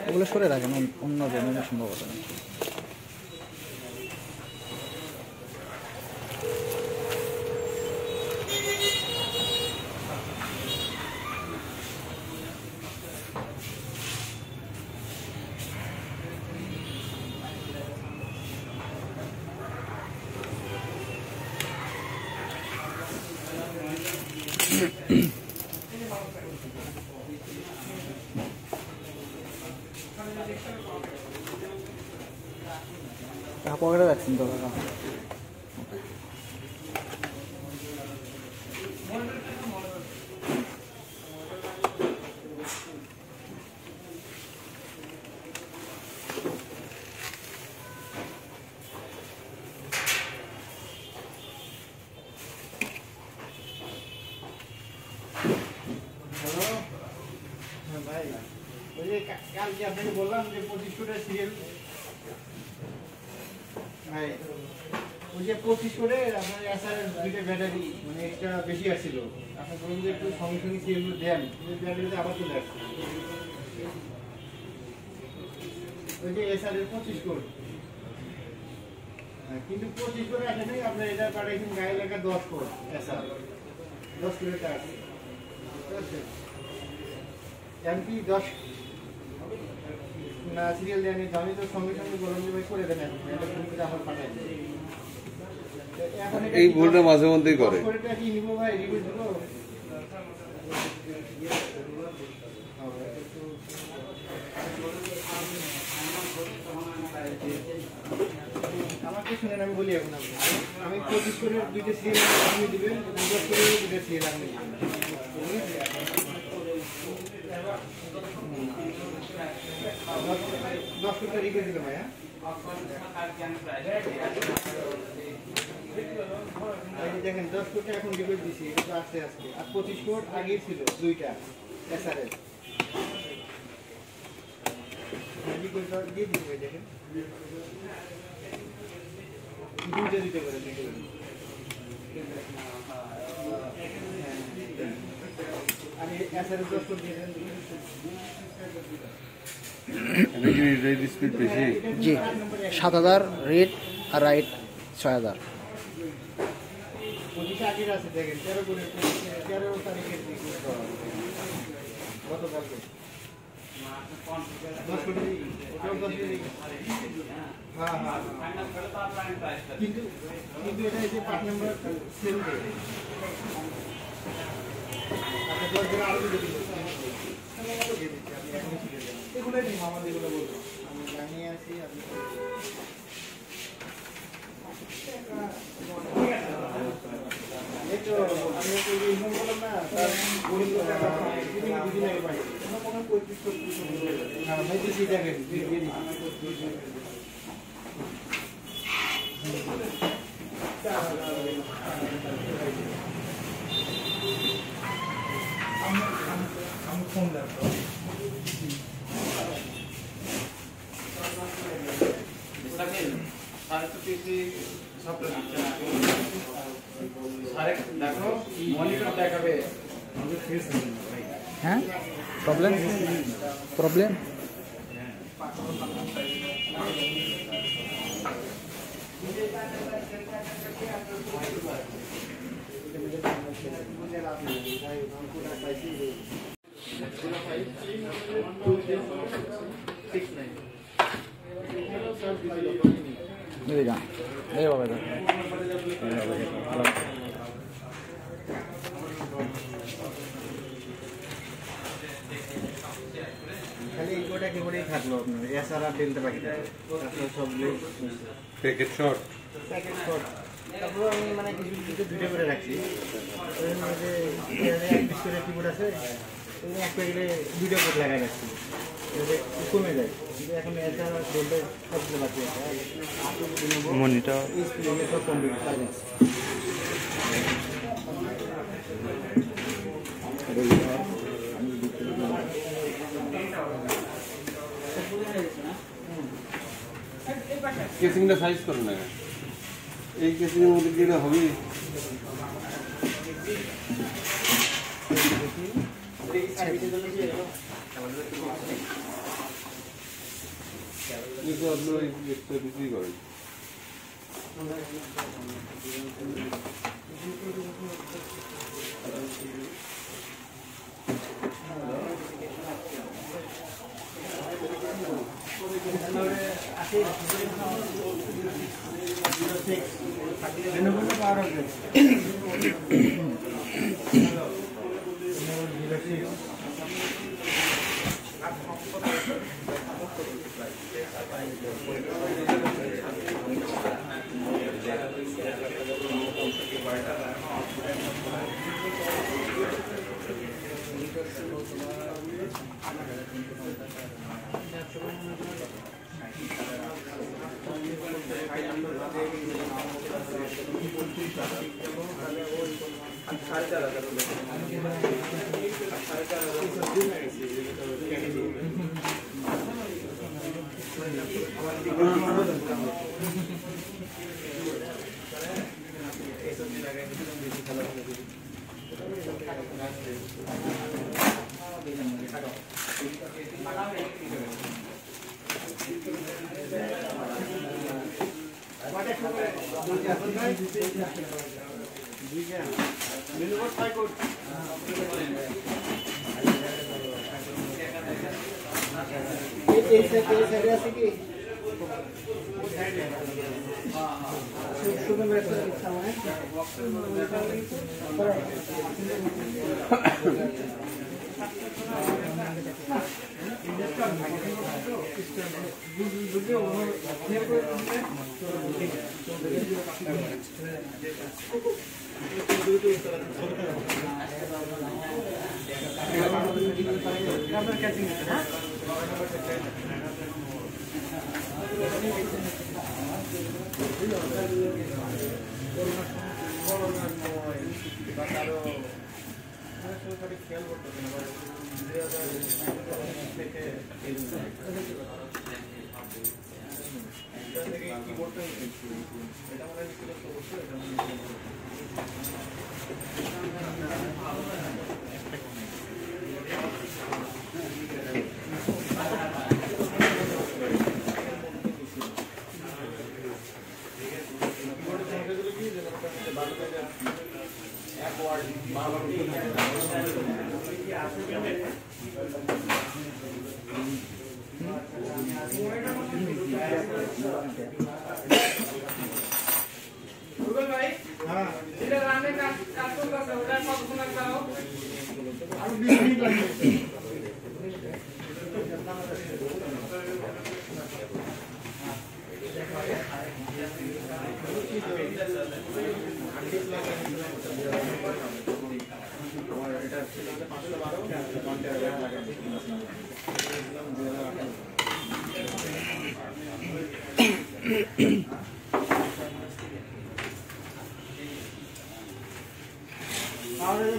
ওগুলো সরে রাখেন, অন্য জনের সম্ভবত না। পকেটে রাখছেন তো কাকা? ভাই ওই যে কালকে আপনাকে বললাম যে 2500টা সিরিয়াল ভাই, ওই যে 25 করে আপনার এসআরের দুইটা ব্যাটারি মানে এক্সট্রা বেশি আসছিল, আপনি বলুন যে একটু সঙ্গে সঙ্গে সিরিয়ালগুলো দেন, ব্যাটারিতে আবার চলে আসছে। ওই যে এসআরের 25 কোড, কিন্তু 25 করে আসে নাই, আপনার এটা পাঠাইছেন গায়ে লেখা 10 কোড এসআর, 10 করে কাজ এমপি 10 না সিরিয়াল দেয়নি, আমি তো সঙ্গে সঙ্গে বললাম যে ভাই করে দেন, আমার পাঠাই এই ভুলটা মাঝে মধ্যেই করে। কি নিব ভাই, রিভিউ দেবো আমাকে শুনেন, আমি বলি এখন আমি 25 করে দুইটা সিরিয়াল আপনি দিবেন, 10 করে দুইটা সিরিয়াল আপনি দিবেন, 10 কোটা রিভিউ দিলাম ভাই। দেখেন 10 কোটা এখন রিভিউ দিছি, এটা তো আসতে আসতে, আর 25 কোট আগে ছিল দুইটা এসআরএল দিয়ে দিতে ভাই। দেখেন দুইটা দিতে পারে, আমি এসআরএল 10 কোট দিয়ে দেন। জি 7000 রেড আর রাইট 6000। 25 আগের আছে দেখেন, 13 করে 13 তারিখের গতকালকে 10 কোটি ওটাও 10 কোটি। হ্যাঁ হ্যাঁ, কিন্তু এটা এই যে পার্ট নাম্বার সেল দেয়, আপনি 10 দিন আরো দিয়ে দিন, এগুলোই নিন, আমাদের এগুলো বলবো আমি জানিয়ে আছি। আপনি এই তো আমি তো ইনফর্ম করলাম না, তার দুদিন আগে পাই কোনো 35 হ্যাঁ ভাই দিচ্ছি, দেখেন দিয়ে দিন। আমি ফোন রাখবো হ্যাঁ প্রবলেম প্রবলেম এদিকে এই বাবা খালি এই কোটা কেবলই থাকলো আপনার এসআর আর ডেল্টা বাকি থাকে সবগুলোই প্যাকেট শর্ট প্যাকেট শট তারপর আমি মানে কিছু কিছু দুটো করে রাখছি ওই মধ্যে এক পিস করে কিবোর্ড আছে ওই এক প্যাকেটে দুটো কোড লাগাই রাখছি যাতে কমে যায় কিন্তু এখন এসআর আর ডেল্টা সবগুলো বাকি আছে মনিটর সব কমপ্লিট কাজ কেসিংটা সাইজ করে না এই কেসিং এর মধ্যে কি হবে কিন্তু আপনি ওই এক্সট্রা কিছুই করেন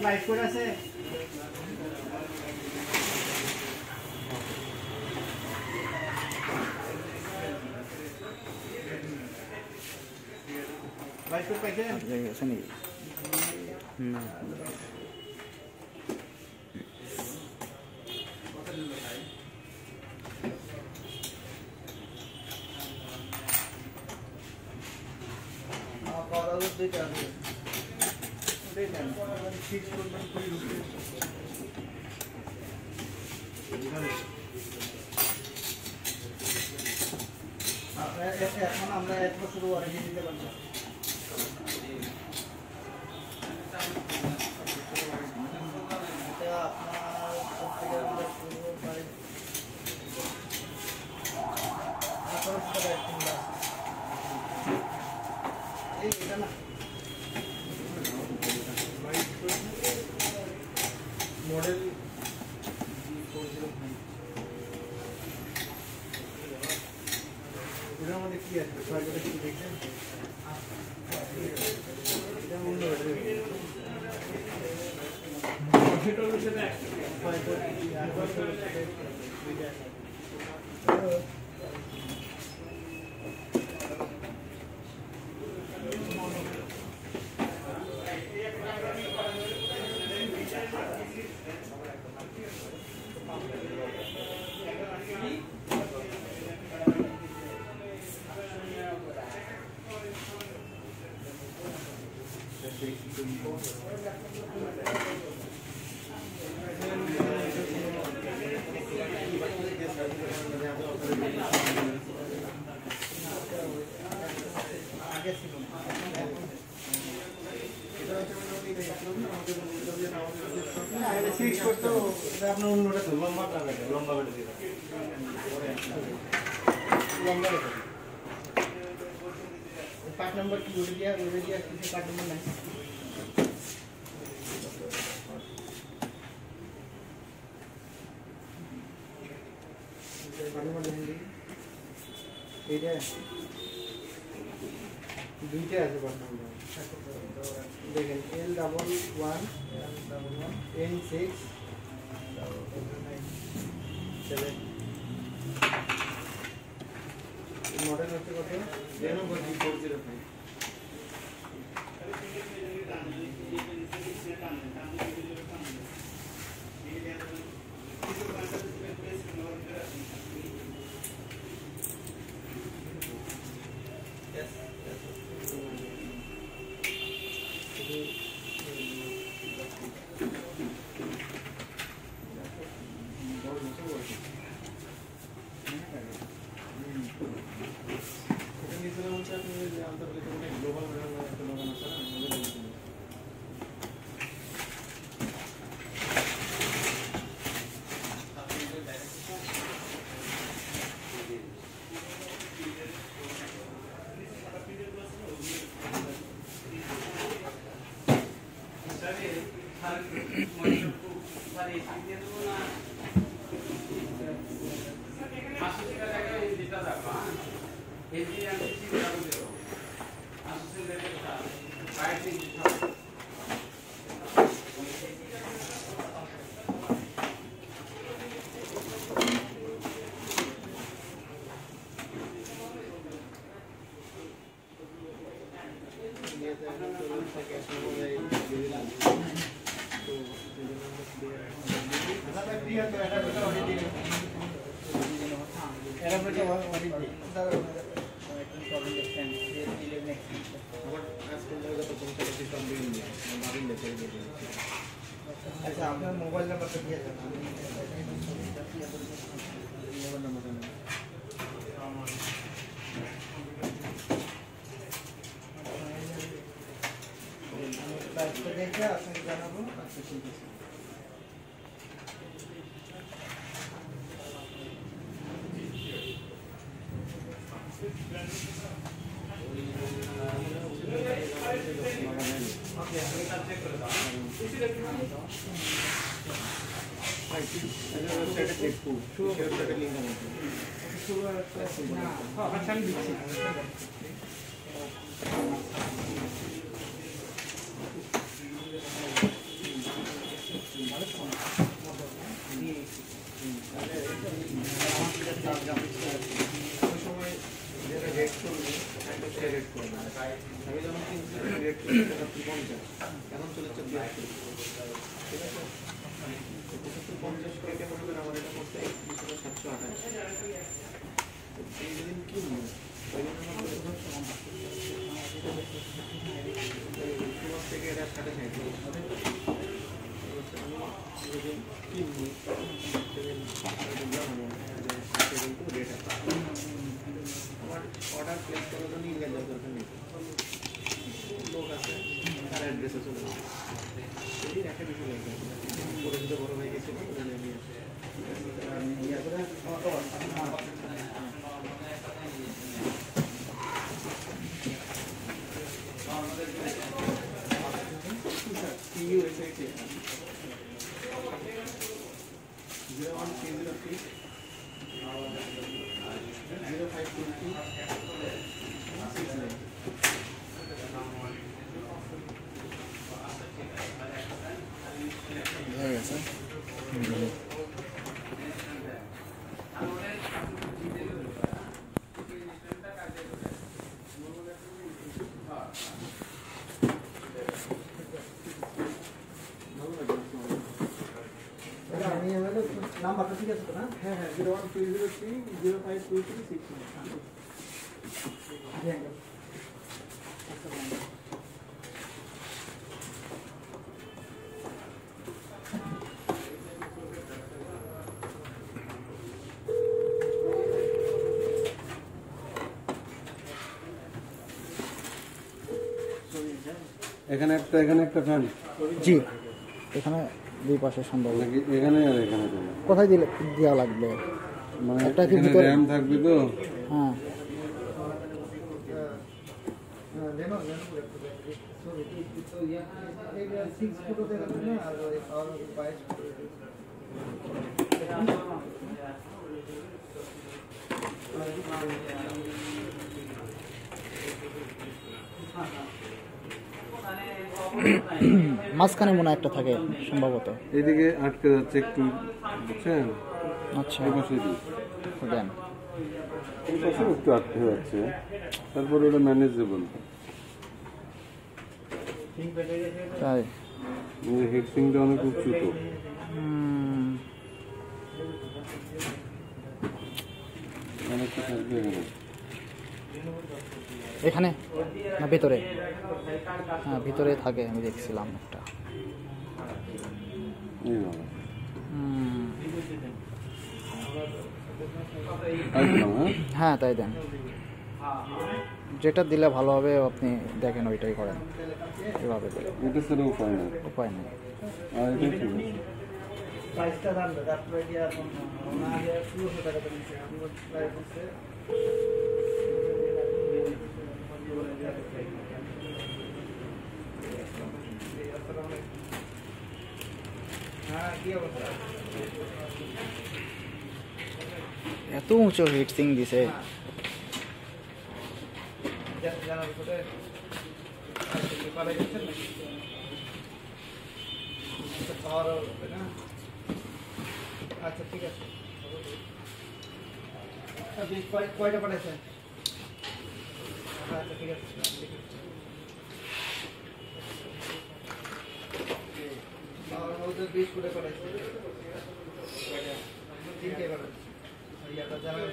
বাইক করে আছে বাইক করে পাইছে আছে নাকি এখন আমরা 1 বছর ওয়ারেন্টি দিতে পারবো। এটা আপনার প্রত্যেকের প্রায় 1800 টাকা কিনবা। এই এটা না মডেল এটার মধ্যে কি আছে? ছয়টা কি দেখছেন? এটা অন্য আপনার অন্যটা তো লম্বা লম্বা বেটে দিতে লম্বা বেটে পার্ট নাম্বার কি উঠে দিয়া কিছু পার্ট নাম্বার নাই এইটা দুইটা আছে পার্ট নাম্বার দেখেন L11 N6 7 মডেল হচ্ছে কত Lenovo G405 अच्छा आपने मोबाइल नंबर तो दिया था मोबाइल नंबर प्राइस तो देखिए आपने जाना हो अच्छा ठीक है অর্ডার প্লেস করার জন্য ইমেল দেওয়ার দরকার নেই, লোক আছে তার অ্যাড্রেসে চলে যাবে। এই একটা বিষয় লাগবে, পরিচিত বড় ভাই গেছিল ওখানে নিয়ে USA 0130 হয়ে গেছে। নাম্বারটা ঠিক আছে তো না? হ্যাঁ হ্যাঁ 01303 052369। এখানে একটা ফ্যান জি, এখানে দুই পাশে সম্ভব। নাকি এখানে আর এখানে কেন? কোথায় দিলে দেওয়া লাগবে? মানে একটা কি এখানে ভিতরে? র্যাম থাকবে তো? হ্যাঁ, মাঝখানে মনে হয় একটা থাকে সম্ভবত। এদিকে আটকে যাচ্ছে একটু, বুঝছেন? আচ্ছা, এই পাশে দিই, দেন। এই পাশে একটু আটকে যাচ্ছে, তারপরে ওটা ম্যানেজেবল। তাই হিট সিংটা অনেক উঁচু তো। অনেকটা থাকবে এখানে। এখানে না ভিতরে? হ্যাঁ, ভিতরে থাকে, আমি দেখছিলাম একটা। এই বাবা। হ্যাঁ, তাই দেন। যেটা দিলে ভালো হবে আপনি দেখেন, ওইটাই করেন। এভাবে দিলে এটা ছাড়া উপায় নেই। উপায় নেই। আর এটা ঠিক আছে। প্রাইসটা জানবে, তারপরে কি আর না আগে 1600 টাকা তো নিচ্ছে, আমি প্রাইস হচ্ছে এত উঁচু হিট সিং দিছে। জানার পরে পারে গেছেন নাকি পাওয়ার হবে না? আচ্ছা ঠিক আছে, আপনি কয়টা পাঠাইছেন? আচ্ছা ঠিক আছে, পাওয়ার মধ্যে 20 করে পাঠাইছেন, 3টে পাঠাইছেন। ইয়াটা জানার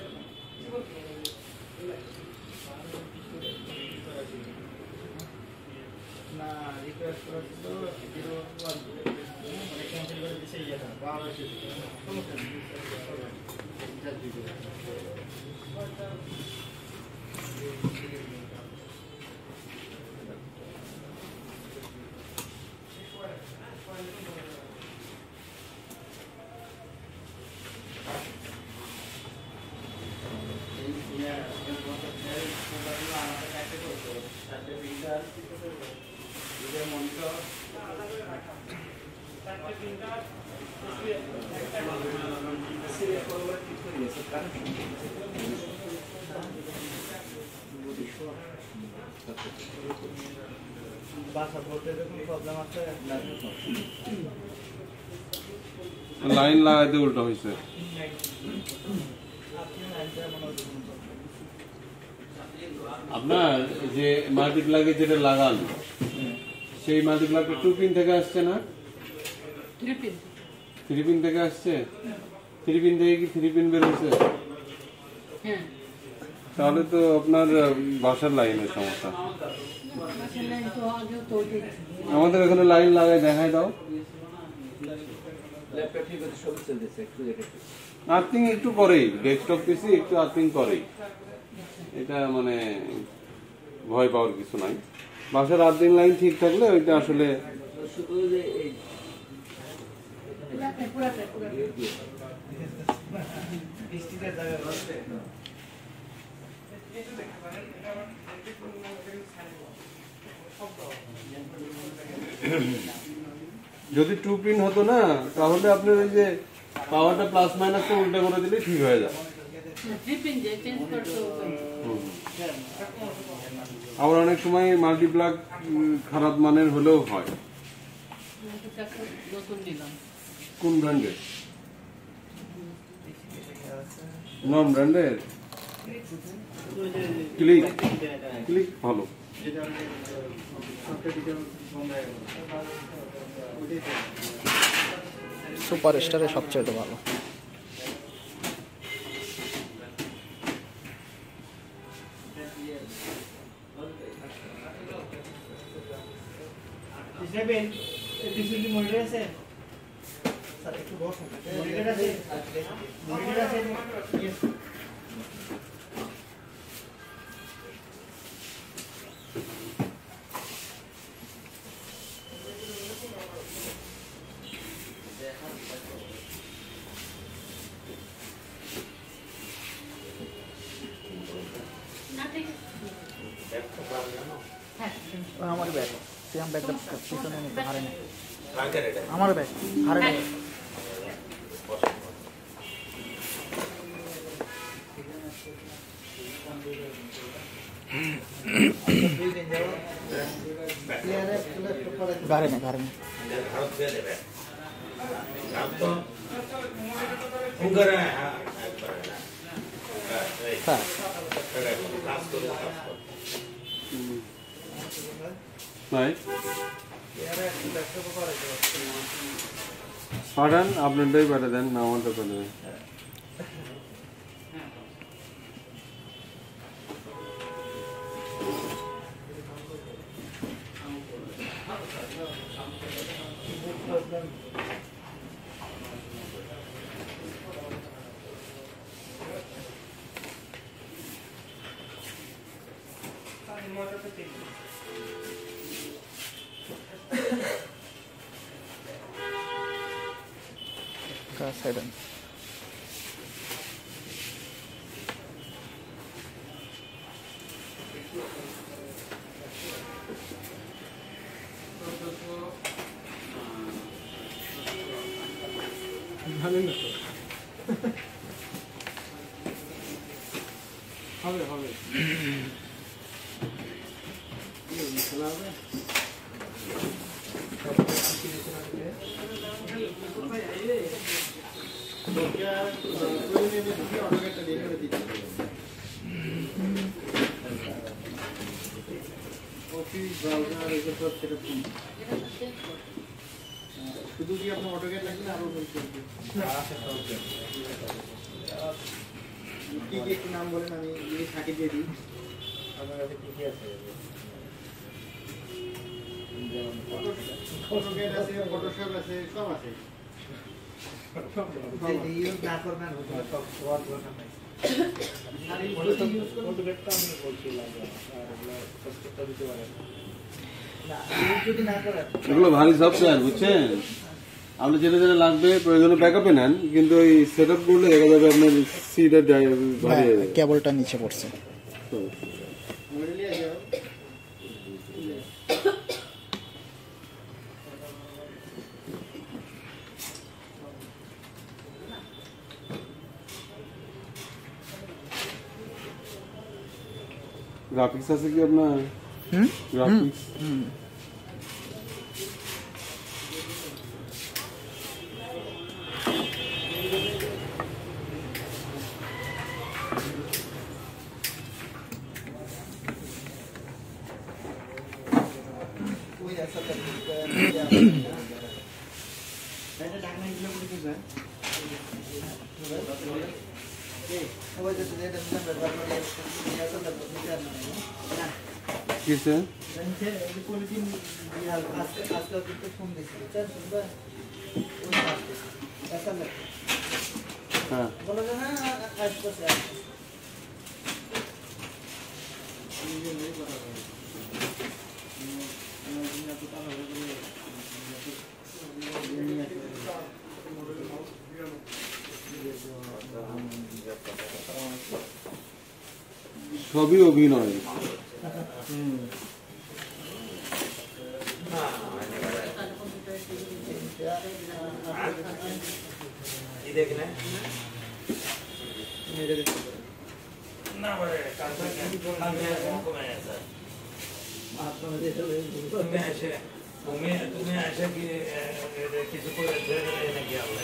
না রিকোয়েস্ট করা ছিল 01 মানে ক্যান্সেল করে দিছে ইয়েটা 12 সমস্যা নেই। লাইন লাগাইতে উল্টো হয়েছে। আপনার যে মাল্টিপ্লাগে যেটা লাগান, সেই মাল্টিপ্লাগটা 2 পিন থেকে আসছে না? 3 পিন থেকে আসছে। 3 পিন থেকে কি 3 পিন বের হয়েছে? তাহলে তো আপনার বাসার লাইনের সমস্যা। আমাদের এখানে লাইন লাগাই দেখাই দাও। ল্যাপটপ ঠিক আছে, সবই চলতেছে, একটু দেখে আর্থিং একটু করেই, ডেস্কটপ পিসি একটু আর্থিং করেই, এটা মানে ভয় পাওয়ার কিছু নাই। বাসার আর্থিং লাইন ঠিক থাকলে ওইটা আসলে শুধু যে এই বৃষ্টিতে জায়গা আছে। যদি টু পিন হতো না তাহলে আপনার ওই যে পাওয়ারটা প্লাস মাইনাসটা উল্টা করে দিলে ঠিক হয়ে যায়। আবার অনেক সময় মাল্টিপ্লাগ খারাপ মানের হলেও হয়। কোন ব্র্যান্ডের? নন ব্র্যান্ডের ক্লিক, ক্লিক ভালো। সুপার স্টারের সবচেয়ে ভালো। মনিটর আছে স্যার, একটু বসুন। মনিটর আছে, মনিটর আছে। আমার ব্যাগ, সেম ব্যাগটা পিছনে নিতে হারে না। আমার ব্যাগ হারে না। গাড়ি না, গাড়ি না। হ্যাঁ, নাই পাঠান, আপনারটাই পাঠিয়ে দেন, না আমারটা পাঠিয়ে দেন। সাইডেন ভালোই হবে হবে শুধু কি আপনার অটোক্যাড লাগবে আরো কি কি একটু নাম বলেন, আমি সাকি দিয়ে দিই। আমার কাছে কি কি আছে? অটোক্যাড আছে, ফটোশপ আছে, সব আছে। যে ইউজ না করবেন সব ওয়ার্ড দরকার নাই। আর এই অটোক্যাডটা আমি বলছি লাগে আর এগুলো সাবস্ক্রাইব দিতে পারেন না, যদি না করেন। এগুলো ভারী সফটওয়্যার, বুঝছেন? আপনি যেটা যেটা লাগবে প্রয়োজনে ব্যাকআপে নেন, কিন্তু ওই সেট আপ করলে দেখা যাবে আপনার সিটা ভারী হয়ে যাবে। কেবলটা নিচে পড়ছে। গ্রাফিক্স আছে কি আপনার? গ্রাফিক্স কিসে? পলিথিন আজকাল কিন্তু ফোন দিচ্ছি হ্যাঁ সবই অভিনয়। তুমি আসে কি কিছু করে নাকি আল্লাহ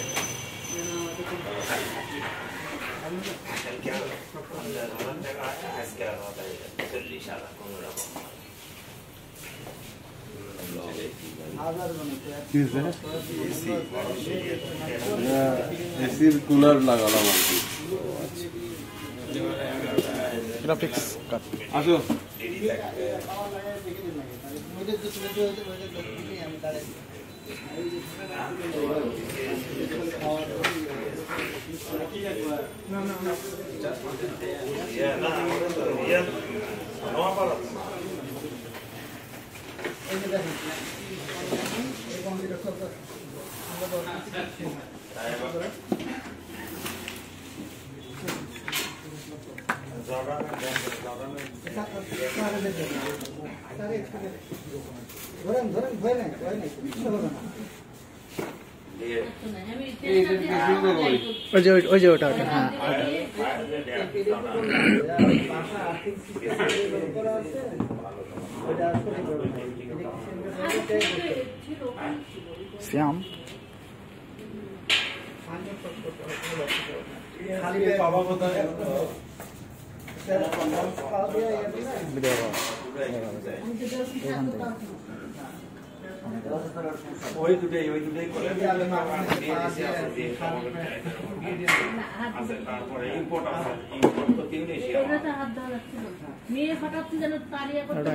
এসির কুলার লাগালাম আর কি। গ্রাফিক্স কাট। আসো ওই যে ওটা হ্যাঁ শ্যাম ওই দুটাই করে তারপরে ইম্পোর্ট আছে, ইম্পোর্ট তো তিউনেশিয়া মেয়ে হঠাৎ যেন তাড়িয়ে করতে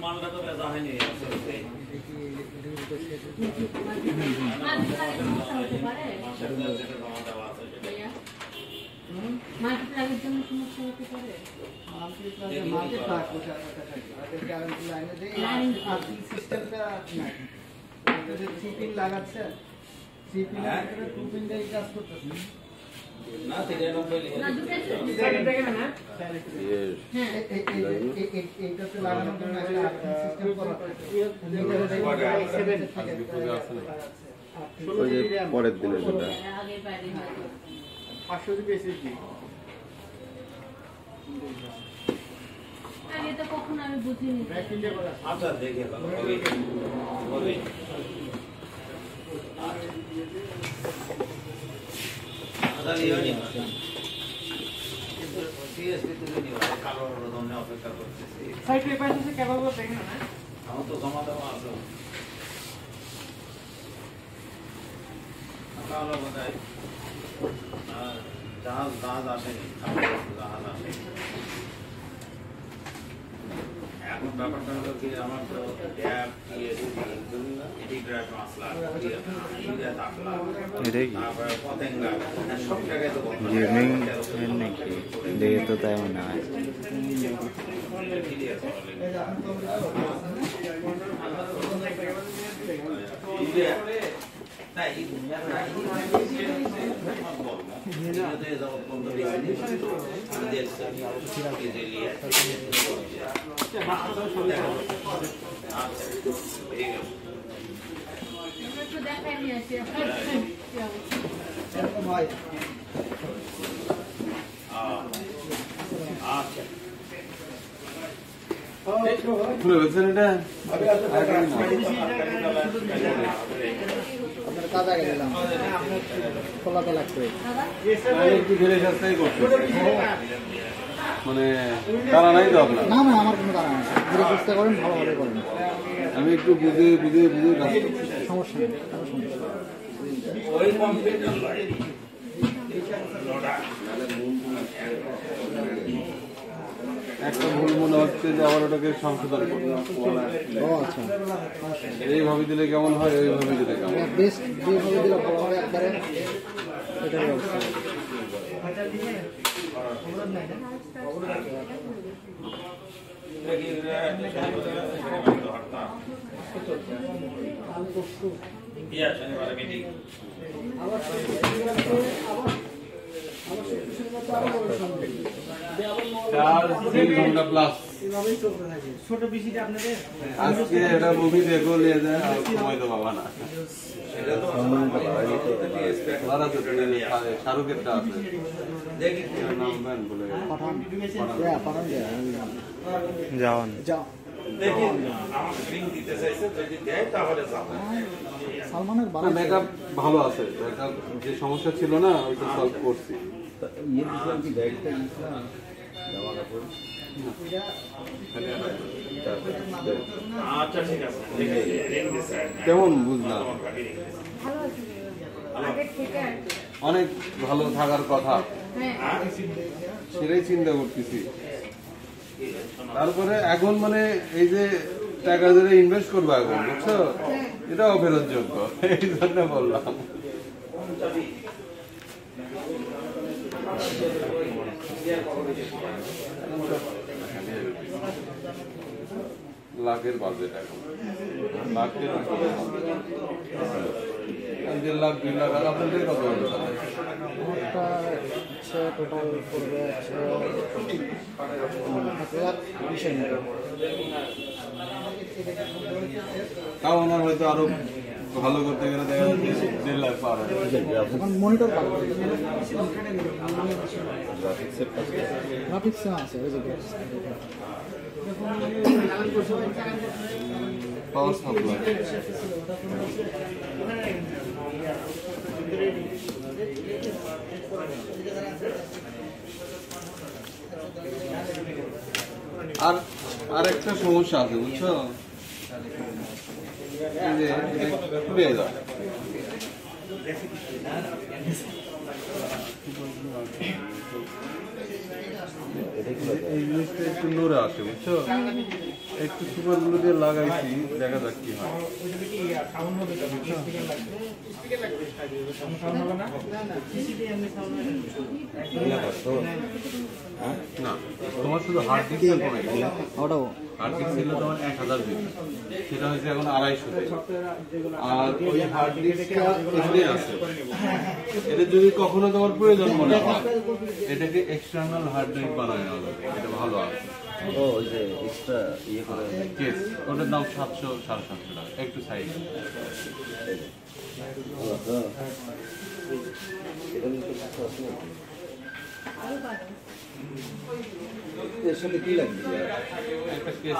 মালটা তো বেচা হয়নি মার্কেটের জন্য সমস্যা হতে পারে। না 93 না দুটাই পরের দিনের যেটা আগে বাইরে আগে তো কখনো আমি বুঝিনি। আচ্ছা দেখে হবে আচ্ছা নিও নি সিএসপি তুলে নিও কালো রদমনে অপেক্ষা করতেছি সাইড পেপার আছে কেবল দেখেন না আমার তো জমা দেওয়া আছে কালো বোধহয় জাহাজ আসেনি জাহাজ আসেনি এখন ব্যাপারটা হলো কি আমার তো গ্যাপ এটি গ্রাস মাসলা তারপরে পতেঙ্গা সব জায়গায় তো নাকি দেখে তো তাই মনে হয়। একটু দেখাই নিয়ে আসি খুলে বলছেন এটা কাজা গেলাম খোলা তো লাগবে একটু ধীরে সাস্তাই করছে মানে তারা নাই তো আপনার না না আমার কোনো কারণ নেই ধীরে চেষ্টা করেন ভালোভাবে করেন আমি একটু বুঝে কাজ করছি সমস্যা নেই কোনো সমস্যা নেই। ওই কম্পিউটার একটা ভুল মনে হচ্ছে যে আবার ওটাকে সংশোধন করতে ও আচ্ছা, এইভাবে দিলে কেমন হয়, ওইভাবে দিলে কেমন হয়। বেস্ট যেভাবে দিলে ভালো হবে একবারে এটার ব্যবস্থা। তিন ঘন্টা প্লাস ছোট পিসিটা আপনাদের আজকে এটা মুভি দেখো নিয়ে যায় আর সময় তো পাবা না। শাহরুখেরটা আছে, এর নাম ব্যান বলে পাঠান যাওয়ান সালমানের বাবা মেকআপ ভালো আছে, মেকআপ যে সমস্যা ছিল না ওইটা সলভ করছি। আচ্ছা ঠিক আছে কেমন বুঝলাম, ভালো আছে আগের থেকে অনেক ভালো থাকার কথা, হ্যাঁ সেটাই চিন্তা করতেছি। তারপরে এখন মানে এই যে টাকা ধরে ইনভেস্ট করবো এখন, বুঝছো, এটাও ফেরত যোগ্য, এই জন্য বললাম। লাখের বাজেট এখন, লাখের উপরে 1.5 লাখ 2 লাখ। আর আপনাদের কত হলো তাহলে? একটা হচ্ছে টোটাল পড়বে হচ্ছে 1,20,000 মতো। তাও ওনার হয়তো আরো ভালো করতে গেলে দেখা যাচ্ছে 1.5 লাখ পার হবে। এখন মনিটর পাবো, গ্রাফিক্স আছে ওই যে পাওয়ার সাপ্লাই আর একটা সমস্যা আছে, বুঝছো, এই যে এটা খুলে যায়, এই জিনিসটা একটু নড়ে আসে, বুঝছো, একটু সুপার গুলো দিয়ে লাগাইছি, দেখা যাক কি হয়। না, তোমার শুধু হার্ড ডিস্ক কমে গেছে। ওটাও হার্ড ডিস্ক ছিল তোমার 1000 জিবি, সেটা হয়েছে এখন 250। আর ওই হার্ড ডিস্কটা এখানে আছে, এটা যদি কখনো তোমার প্রয়োজন মনে হয় এটাকে এক্সটার্নাল হার্ড ড্রাইভ বানানো হবে, এটা ভালো আছে। ও ওই যে এক্সট্রা ইয়ে করে কেস ওটার দাম 700 750 টাকা, একটু সাইজ। এটা নিতে কিছু আছে না? এর সাথে কি লাগবে? একটা কেস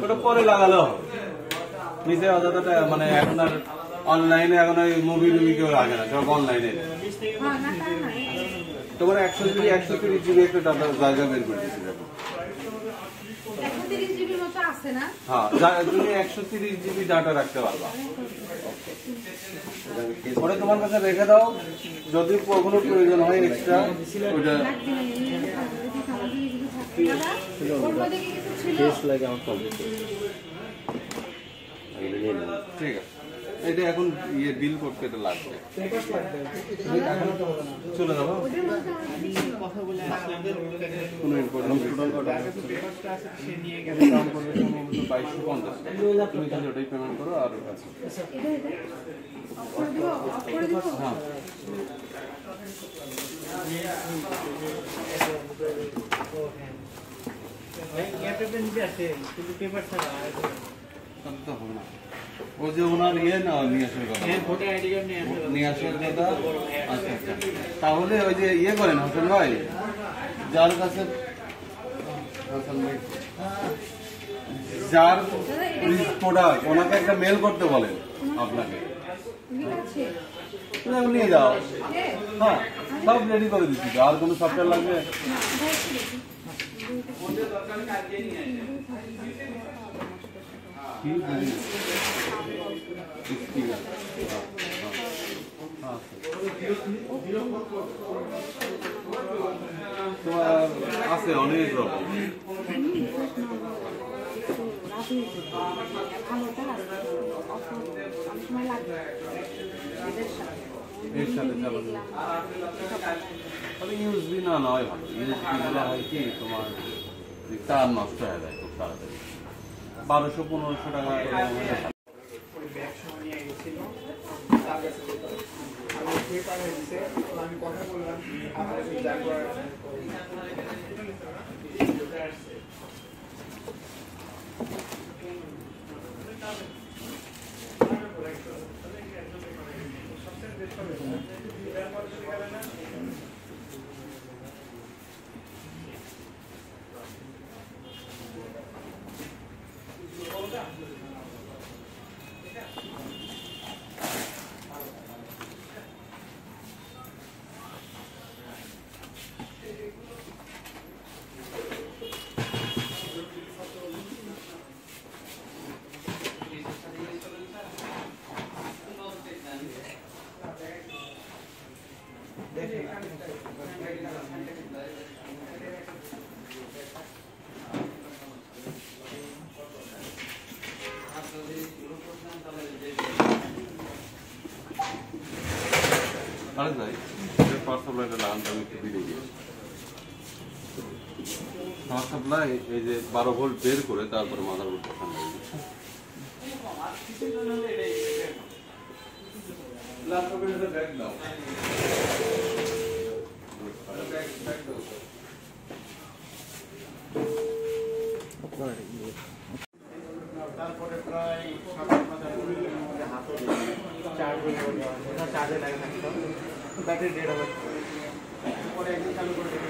ওটা পরে লাগালো হবে। নিচে অযথা মানে এখন আর অনলাইনে এখন ওই মুভি কেউ লাগে না, সব অনলাইনে। হ্যাঁ না তা না তোমার 130 জিবি একটা ডাটা জায়গা বের করে দিচ্ছি দেখো। 130 জিবি মতো আছে না হ্যাঁ, তুমি 130 জিবি ডাটা রাখতে পারবা। ওটা তোমার কাছে রেখে দাও, যদি কখনো প্রয়োজন হয় এক্সট্রা ওইটা। ওর মধ্যে কি কিছু ছিল কেস লাগে আমার কমপ্লিট ঠিক আছে, এটা এখন ইয়ে বিল করতে এটা লাগবে। চলে যাবো ওদের মধ্যে আমার কিছু ছিল কোনো ইম্পর্টেন্ট দাম করবে সম্ভবত 2250। তুমি তাহলে ওটাই পেমেন্ট করো। আর এটা অফ করে দিব হ্যাঁ, পেপার ছাড়া তাহলে তো হবে না। ও যে ওনার ইয়ে না নিয়ে আসার কথা, ভোটার আইডি কার্ড নিয়ে আসতে নিয়ে আসার কথা। আচ্ছা আচ্ছা, তাহলে ওই যে ইয়ে করেন হোসেন ভাই, যার কাছে হোসেন ভাই যার প্রোডাক্ট, ওনাকে একটা মেল করতে বলেন আপনাকে, ঠিক আছে তুমি এখন নিয়ে যাও। এ হ্যাঁ, সব রেডি করে দিচ্ছি। আর কোনো সফটওয়্যার লাগবে? না ভাই কি বুঝি? স্পিকার তোমার আছে অনেক রকম। এর সাথে চালানো তবে ইউএসবি না নয় ভালো। ইউএসবি গুলো হয় কি তোমার তার নষ্ট হয়ে যায় খুব তাড়াতাড়ি। 1200-1500 টাকা এরকম হলে ভালো। আমি কথা বললাম আপনার আরে যাই পাওয়ার সাপ্লাইটা লাগানো আমি একটু দিতে গিয়েছি। পাওয়ার সাপ্লাই এই যে 12 ভোল্ট বের করে তারপরে মাদারবোর্ড বসানো হয়েছে। তারপরে প্রায় 7-8 হাজার হাতে চার্জে লাগে থাকতো ব্যাটারি ডেড হবে পরে একদিন চালু করে দেখে